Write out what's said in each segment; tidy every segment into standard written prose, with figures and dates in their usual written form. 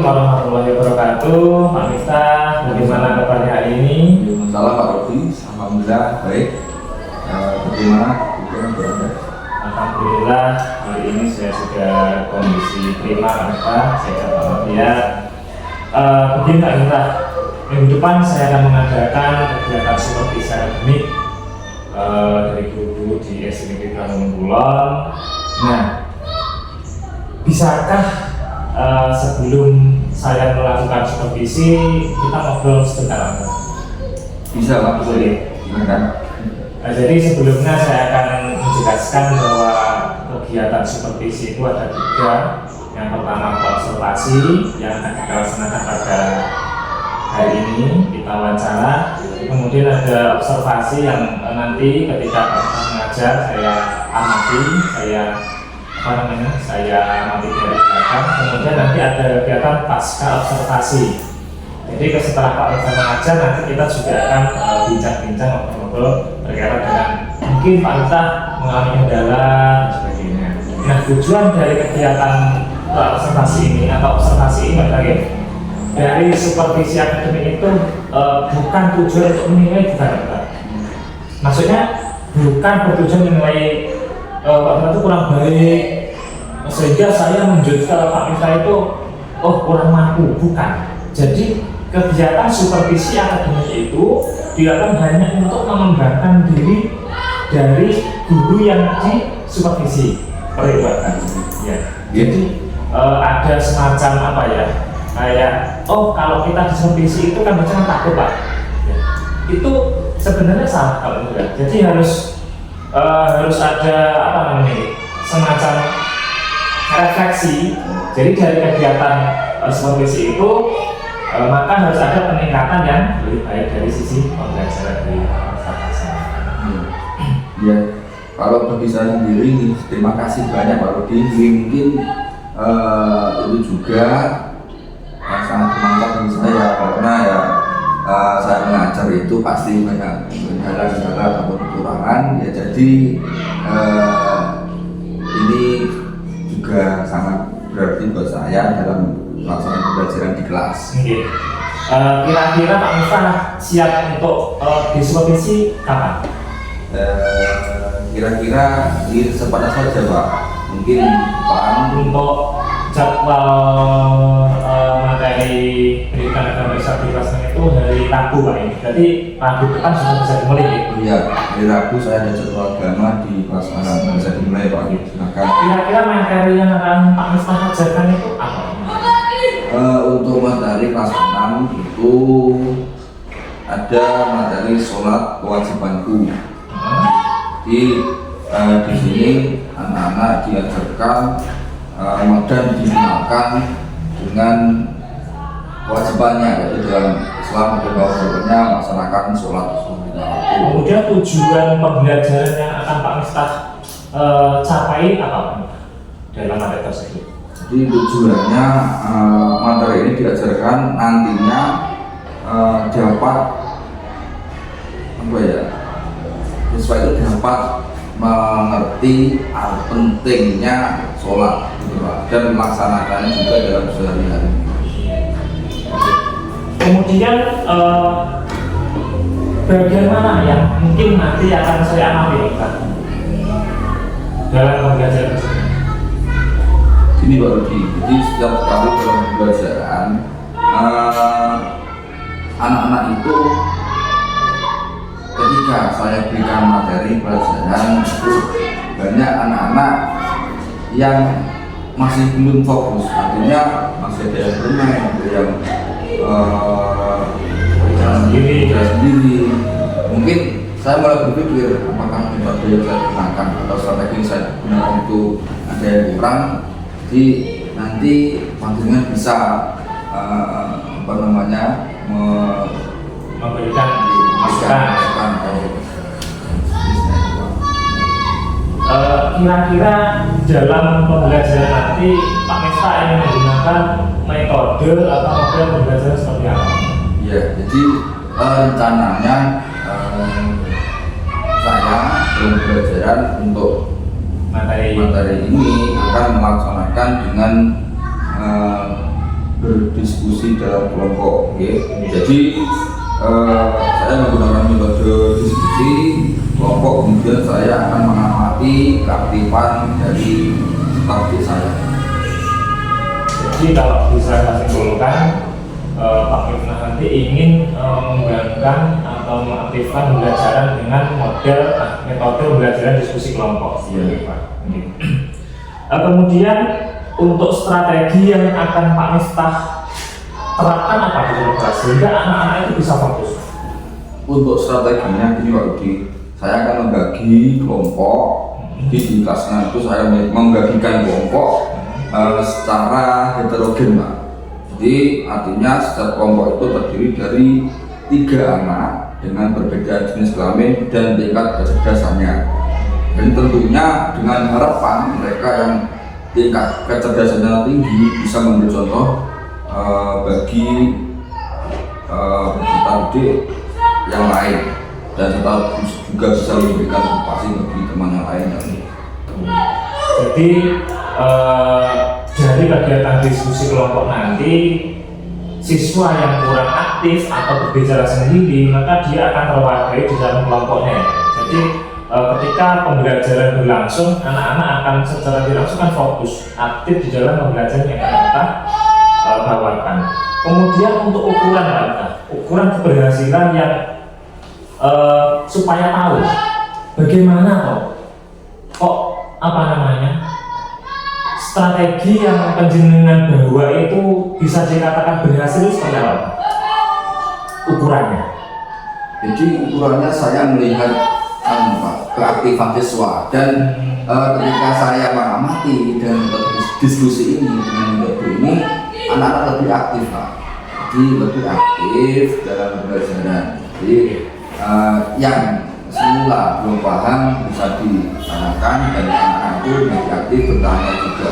warahmatullahi wabarakatuh. Pak Miftah, bagaimana kabarnya hari ini? Salam Pak Robi, alhamdulillah baik. Bagaimana berada? Alhamdulillah hari ini saya sudah kondisi prima Pak Miftah, sehat walafiat. Begini Pak Miftah, minggu depan saya akan mengadakan kegiatan supervisi akademik dari guru-guru di SMP Bangun Kulon. Nah, bisakah sebelum saya melakukan supervisi kita ngobrol sebentar? Bisa Pak, boleh. Gimana? Jadi sebelumnya saya akan menjelaskan bahwa kegiatan supervisi itu ada 3. Yang pertama observasi yang akan kita laksanakan pada hari ini, kita wawancara. Kemudian ada observasi yang nanti ketika mengajar saya amati, saya amati dari belakang. Kemudian nanti ada kegiatan pasca observasi. Jadi setelah Pak Miftah mengajar, nanti kita juga akan bincang-bincang ngobrol-ngobrol berkaitan dengan mungkin Pak Miftah mengalami kendala dan sebagainya. Nah, tujuan dari kegiatan observasi ini atau observasi ini adalah dari supervisi akademik itu bukan tujuan untuk menilai, bukan Pak. Maksudnya bukan bertujuan menilai Pak Miftah itu kurang baik sehingga saya menjudge kalau Pak Miftah itu kurang mampu, bukan. Jadi kegiatan supervisi akademik itu dilakukan hanya untuk mengembangkan diri dari guru yang disupervisi peribatan. Ya. Jadi ada semacam apa ya? Kayak kalau kita disupervisi itu kan biasanya takut Pak. Ya. Itu sebenarnya salah kalau enggak. Jadi harus ada apa namanya? Semacam refleksi. Jadi dari kegiatan supervisi itu maka harus ada peningkatan yang lebih baik dari sisi pembelajaran dari observasi. Ya, kalau bagi saya sendiri, terima kasih banyak Pak Rudi. Mungkin itu juga sangat bermanfaat bagi saya karena ya saya mengajar itu pasti banyak kendala-kendala ataupun kekurangan. Ya jadi ini juga sangat berarti buat saya dalam pelaksanaan pembelajaran di kelas. Kira-kira Pak Miftah siap untuk disupervisi kapan? Kira-kira di sepadan saja Pak. Mungkin Pak untuk jadwal materi pendidikan agama Islam di kelas itu hari Rabu Pak ini. Jadi Rabu depan sudah bisa dimulai. Iya, hari Rabu saya ada jadwal agama di kelas bisa dimulai Pak. Silakan. Kira-kira materi yang akan Pak Miftah ajarkan itu apa? Untuk materi kelas 6 itu ada materi sholat kewajibanku. Di sini anak-anak diajarkan dan dikenalkan dengan kewajibannya, yaitu dalam Islam ada kewajibannya melaksanakan sholat. Kemudian tujuan pembelajaran yang akan Pak Miftah capai apa dalam materi tersebut? Jadi tujuannya materi ini diajarkan nantinya dapat siswa itu dapat mengerti pentingnya sholat gitu Pak, dan melaksanakannya juga dalam sehari-hari. Kemudian bagian mana yang mungkin nanti akan saya amati dalam pembelajaran tersebut? Ini Pak Rudi, jadi setiap kali dalam pembelajaran anak-anak itu ketika saya berikan materi pelajaran itu banyak anak-anak yang masih belum fokus, artinya masih ada yang bermain, ada yang berjalan sendiri. Mungkin saya mulai berpikir apakah metode yang saya gunakan atau strategi yang saya gunakan itu ada yang kurang. Jadi nanti pantungan bisa memberikan masukan. Kira-kira dalam pembelajaran nanti Pak Miftah ingin menggunakan metode atau model pembelajaran seperti apa? Ya, jadi rencananya saya dalam pembelajaran untuk materi ini akan melaksanakan dengan berdiskusi dalam kelompok. Jadi saya menggunakan metode diskusi kelompok, kemudian saya akan mengamati keaktifan dari target saya. Jadi kalau bisa saya simpulkan, Pak Miftah nanti ingin mengembangkan atau mengaktifkan pembelajaran dengan metode pembelajaran diskusi kelompok. Iya, Pak. Kemudian untuk strategi yang akan Pak Miftah terapkan apa di kelas sehingga anak-anak itu bisa fokus? Untuk strateginya gini Pak Rudi, saya akan membagi kelompok di kelasnya itu saya membagikan kelompok secara heterogen Pak. Jadi artinya setiap kelompok itu terdiri dari 3 anak dengan berbeda jenis kelamin dan tingkat kecerdasannya. Dan tentunya dengan harapan mereka yang tingkat kecerdasannya tinggi bisa memberi contoh bagi peserta didik yang lain, dan serta juga bisa memberikan motivasi bagi teman yang lain. Jadi dari kegiatan diskusi kelompok nanti, siswa yang kurang aktif atau berbicara sendiri maka dia akan terwakili di dalam kelompoknya. Jadi ketika pembelajaran berlangsung, anak-anak akan secara tidak langsung kan fokus aktif di dalam pembelajaran yang akan kita bawakan. Kemudian untuk ukuran keberhasilan yang supaya tahu bagaimana kok strategi yang penjenengan bahwa itu bisa dikatakan berhasil seperti apa ukurannya? Jadi ukurannya saya melihat keaktifan siswa, dan ketika saya mengamati dan diskusi ini dengan metode ini, anak-anak lebih aktif Pak. Jadi lebih aktif dalam pembelajaran. Jadi yang semula belum paham bisa ditanyakan, dan anak-anak itu lebih aktif bertanya juga.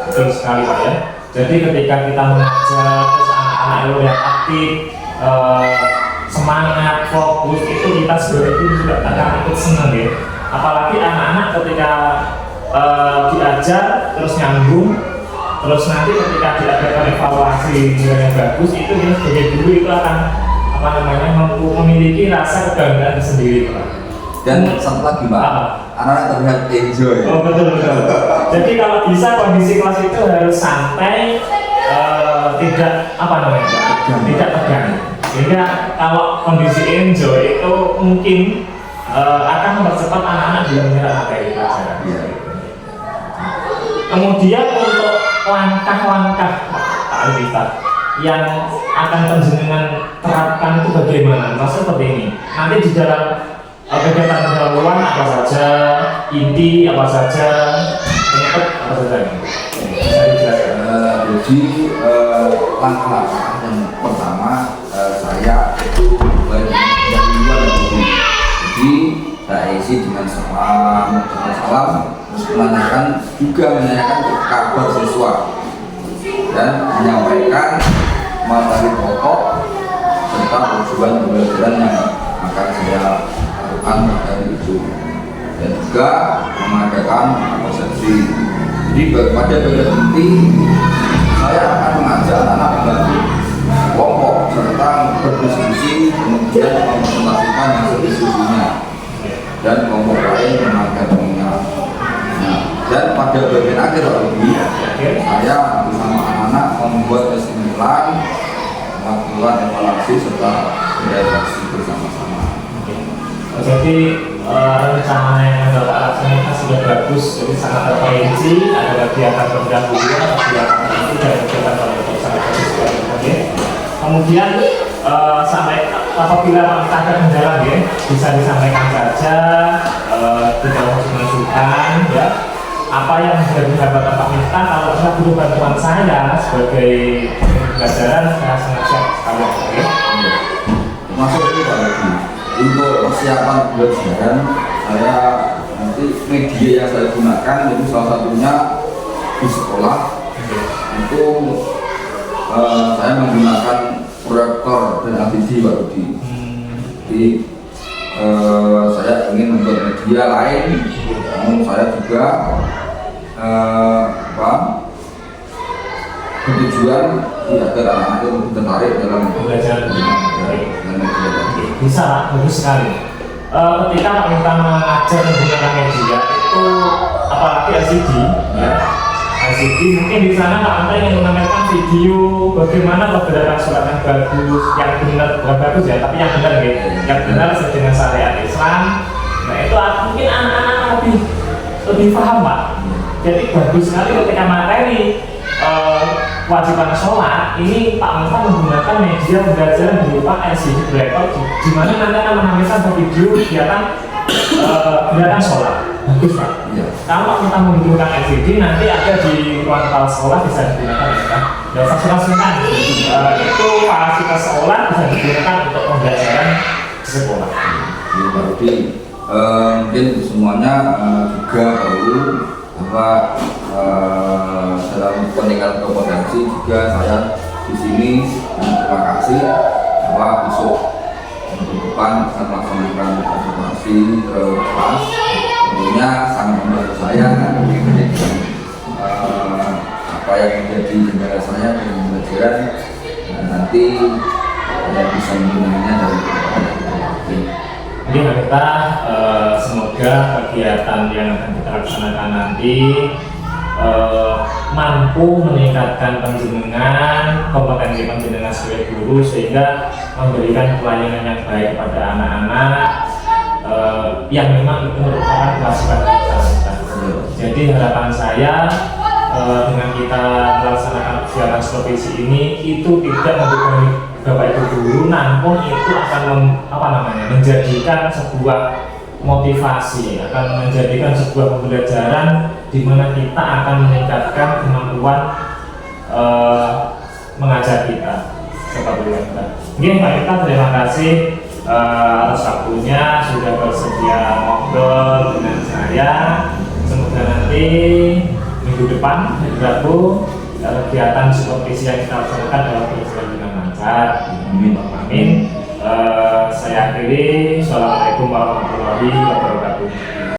Betul sekali Pak ya. Jadi ketika kita mengajar terus anak-anak itu yang aktif, semangat, fokus, itu kita sebenarnya juga akan ikut senang ya. Apalagi anak-anak ketika diajar terus nyambung, terus nanti ketika diadakan evaluasi nilainya bagus, itu dia sebagai guru itu akan memiliki rasa kebanggaan sendiri Pak. Dan satu lagi Mbak, anak-anak terlihat enjoy. Oh betul. Jadi kalau bisa kondisi kelas itu harus santai, tidak tidak tegang. Sehingga kalau kondisi enjoy itu mungkin akan mempercepat anak-anak dalam menyerap materi pelajaran. Kemudian untuk langkah-langkah Pak Miftah yang akan penjenengan terapkan itu bagaimana? Maksudnya seperti ini. Nanti di dalam kegiatan pendahuluan apa saja, inti apa saja, penutup apa saja, bisa dijelaskan. Jadi langkah-langkah yang pertama saya itu mulai dari luar dari. Jadi saya isi dengan salam, terus menanyakan kabar siswa dan menyampaikan materi pokok serta tujuan pembelajaran yang akan saya lakukan dari itu, dan juga mengadakan persepsi. Jadi pada bagian inti saya akan mengajak anak membagi kelompok serta berdiskusi, kemudian mempresentasikan hasil diskusinya dan kelompok lain menanggapinya. Dan pada bagian akhir lagi saya bersama anak-anak membuat kesimpulan, melakukan evaluasi serta bereaksi bersama-sama. Jadi rencana yang Bapak laksanakan sudah bagus, jadi sangat terperinci. Ada kegiatan pendahuluan, kegiatan itu dan kegiatan pendahuluan sangat bagus sekali. Kemudian sampai apabila kita ada kendala bisa disampaikan saja, tidak harus menunjukkan ya. Apa yang sudah didapatkan Pak Miftah, kalau saya butuh bantuan saya sebagai pelajaran, saya sangat siap sekali. Masuk itu Pak lagi. Untuk persiapan pembelajaran, saya nanti media yang saya gunakan itu salah satunya di sekolah. Itu saya menggunakan proyektor dan LCD Pak Rudi. Jadi saya ingin membuat media lain, namun saya juga tujuan agar anak-anak itu lebih tertarik dalam belajar dalam media. bisa bagus sekali. Ketika kita mengajar menggunakan media itu apalagi LCD ya, LCD mungkin di sana Pak Anta ingin menampilkan video bagaimana beberapa sholat yang bagus, yang benar, bukan bagus ya, tapi yang benar gitu, yang benar sesuai dengan syariat Islam. Nah itu mungkin anak-anak lebih paham Pak. Jadi bagus sekali ketika materi kewajiban sholat ini Pak Anta menggunakan media pembelajaran berupa LCD projector, di mana nanti akan menampilkan video kegiatan gerakan sholat. Bagus Pak. Iya. Kalau kita menggunakan LCD nanti ada di ruang kepala sekolah bisa digunakan ya Pak. Ya fasilitas itu fasilitas sekolah bisa digunakan untuk pembelajaran di sekolah. Ya, berarti mungkin semuanya juga perlu bahwa dalam peningkatan kompetensi juga saya di sini terima kasih bahwa besok minggu depan akan melaksanakan observasi kelas, tentunya sangat membantu saya dengan apa yang menjadi kendala saya dalam pembelajaran, dan nanti saya bisa menggunakannya dari Jadi kita semoga kegiatan yang akan kita laksanakan nanti mampu meningkatkan penjenengan, kompetensi penjenengan sebagai guru sehingga memberikan pelayanan yang baik kepada anak-anak yang memang itu merupakan kewajiban kita. Jadi harapan saya dengan kita melaksanakan kegiatan supervisi ini itu tidak membebani Bapak Ibu guru, namun itu akan menjadikan sebuah motivasi, akan menjadikan sebuah pembelajaran di mana kita akan meningkatkan kemampuan mengajar kita seperti itu. Mungkin Pak Ita terima kasih atas waktunya sudah bersedia ngobrol dengan saya. Semoga nanti minggu depan hari Rabu kegiatan supervisi yang kita laksanakan dalam berjalan dengan lancar. Amin. Saya akhiri. Assalamualaikum warahmatullahi wabarakatuh.